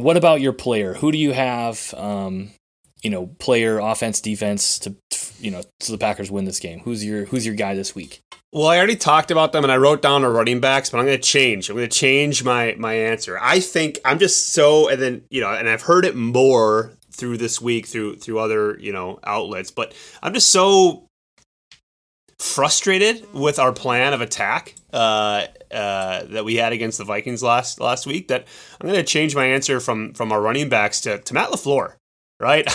what about your player? Who do you have, player, offense, defense so the Packers win this game? Who's your guy this week? Well, I already talked about them, and I wrote down our running backs, but I'm going to change. I'm going to change my answer. I think I'm just so, and then and I've heard it more through this week through other outlets, but I'm just so frustrated with our plan of attack that we had against the Vikings last week that I'm going to change my answer from our running backs to Matt LaFleur. Right,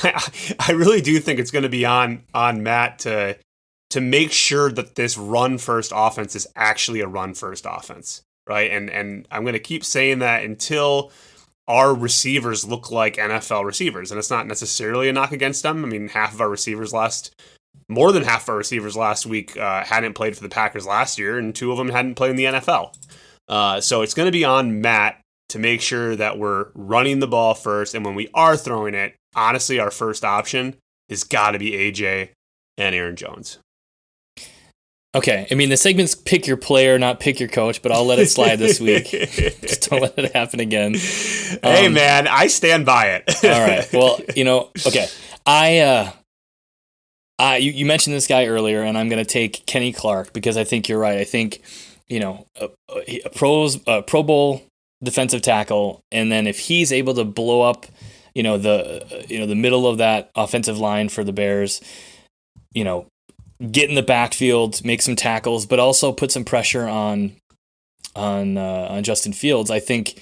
I really do think it's going to be on Matt to make sure that this run first offense is actually a run first offense, right? And I'm going to keep saying that until our receivers look like NFL receivers, and it's not necessarily a knock against them. I mean, more than half of our receivers last week hadn't played for the Packers last year, and 2 of them hadn't played in the NFL. So it's going to be on Matt to make sure that we're running the ball first, and when we are throwing it, honestly, our first option has got to be AJ and Aaron Jones. Okay, I mean, the segment's pick your player, not pick your coach, but I'll let it slide this week. Just don't let it happen again. Hey, man, I stand by it. All right. Well, okay. You mentioned this guy earlier, and I'm going to take Kenny Clark because I think you're right. I think, a Pro Bowl defensive tackle, and then if he's able to blow up the middle of that offensive line for the Bears, get in the backfield, make some tackles, but also put some pressure on Justin Fields. I think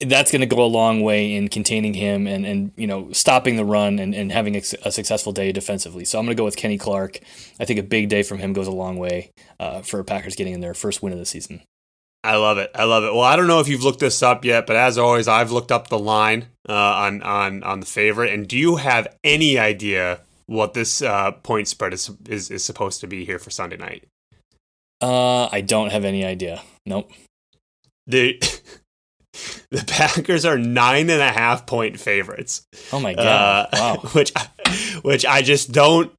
that's going to go a long way in containing him and stopping the run and having a successful day defensively. So I'm going to go with Kenny Clark. I think a big day from him goes a long way for Packers getting in their first win of the season. I love it. Well, I don't know if you've looked this up yet, but as always, I've looked up the line on the favorite. And do you have any idea what this point spread is supposed to be here for Sunday night? I don't have any idea. Nope. The Packers are 9.5 point favorites. Oh my God! Wow. Which I just don't.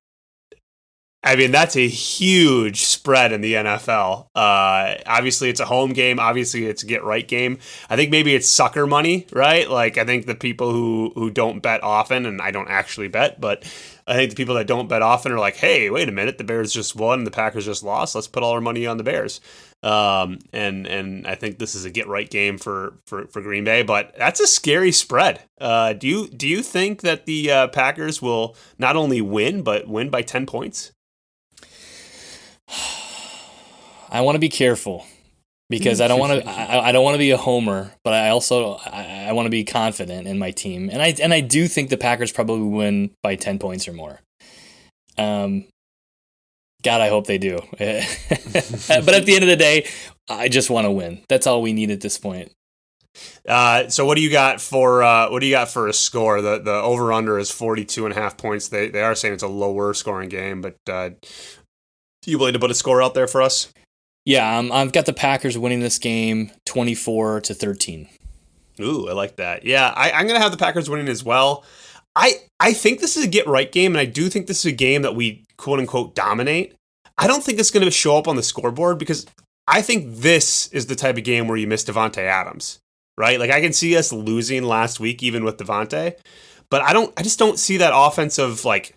I mean, that's a huge spread in the NFL. Obviously, it's a home game. Obviously, it's a get-right game. I think maybe it's sucker money, right? Like, I think the people who don't bet often, and I don't actually bet, but I think the people that don't bet often are like, hey, wait a minute, the Bears just won and the Packers just lost. Let's put all our money on the Bears. And I think this is a get-right game for Green Bay, but that's a scary spread. Do you think that the Packers will not only win, but win by 10 points? I want to be careful because I don't want to be a homer, but I also want to be confident in my team, and I do think the Packers probably win by 10 points or more. God, I hope they do. But at the end of the day, I just want to win. That's all we need at this point. So what do you got for a score? The over under is 42.5 points. They are saying it's a lower scoring game, but you willing to put a score out there for us? Yeah, I've got the Packers winning this game 24-13. Ooh, I like that. Yeah, I'm going to have the Packers winning as well. I think this is a get-right game, and I do think this is a game that we quote-unquote dominate. I don't think it's going to show up on the scoreboard because I think this is the type of game where you miss Devontae Adams, right? Like, I can see us losing last week even with Devontae, but I just don't see that offensive, like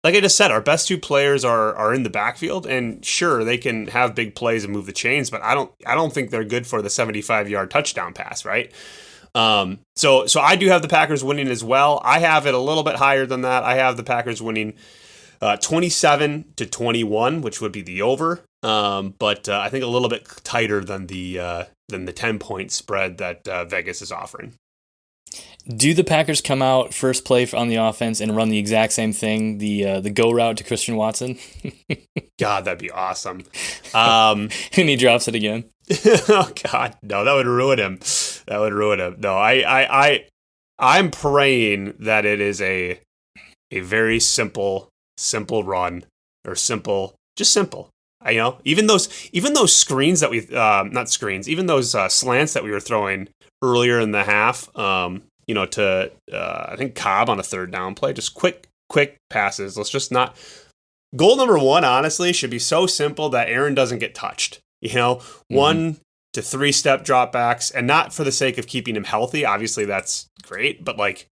I just said, our best 2 players are in the backfield, and sure, they can have big plays and move the chains, but I don't think they're good for the 75-yard touchdown pass, right? So I do have the Packers winning as well. I have it a little bit higher than that. I have the Packers winning 27-21, which would be the over. But I think a little bit tighter than the 10-point spread that Vegas is offering. Do the Packers come out first play on the offense and run the exact same thing, the go route to Christian Watson? God, that'd be awesome. And he drops it again. Oh God, no, that would ruin him. No, I'm praying that it is a very simple run, or just simple. Even those screens that we not screens, even those slants that we were throwing earlier in the half, to I think Cobb on a 3rd down play, just quick passes. Let's just not. Goal number 1, honestly, should be so simple that Aaron doesn't get touched. 1 to 3-step dropbacks, and not for the sake of keeping him healthy. Obviously, that's great, but like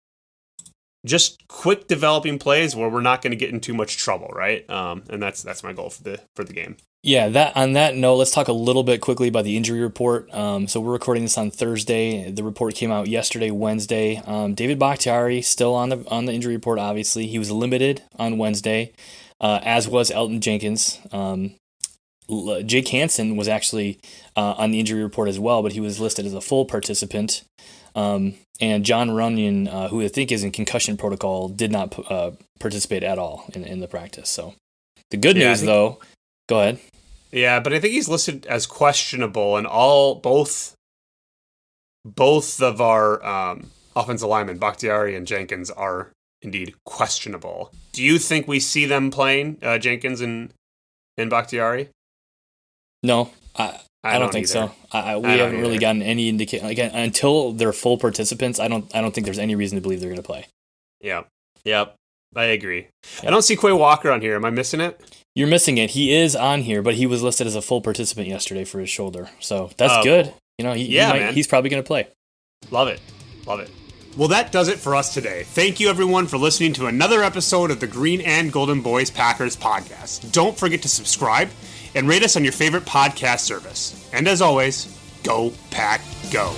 just quick developing plays where we're not going to get in too much trouble, right? And that's my goal for the game. Yeah, on that note, let's talk a little bit quickly about the injury report. So we're recording this on Thursday. The report came out yesterday, Wednesday. David Bakhtiari still on the injury report. Obviously, he was limited on Wednesday, as was Elton Jenkins. Jake Hansen was actually on the injury report as well, but he was listed as a full participant. And John Runyon, who I think is in concussion protocol, did not participate at all in the practice. So the good news, though, go ahead. Yeah, but I think he's listed as questionable, and both of our offensive linemen, Bakhtiari and Jenkins, are indeed questionable. Do you think we see them playing, Jenkins and Bakhtiari? No, I don't think so. We haven't really gotten any indication. Like, until they're full participants, I don't think there's any reason to believe they're going to play. Yeah. Yep. I agree. Yep. I don't see Quay Walker on here. Am I missing it? You're missing it. He is on here, but he was listed as a full participant yesterday for his shoulder. So that's good. You know, he's probably going to play. Love it. Well, that does it for us today. Thank you, everyone, for listening to another episode of the Green and Golden Boys Packers podcast. Don't forget to subscribe and rate us on your favorite podcast service. And as always, go Pack Go.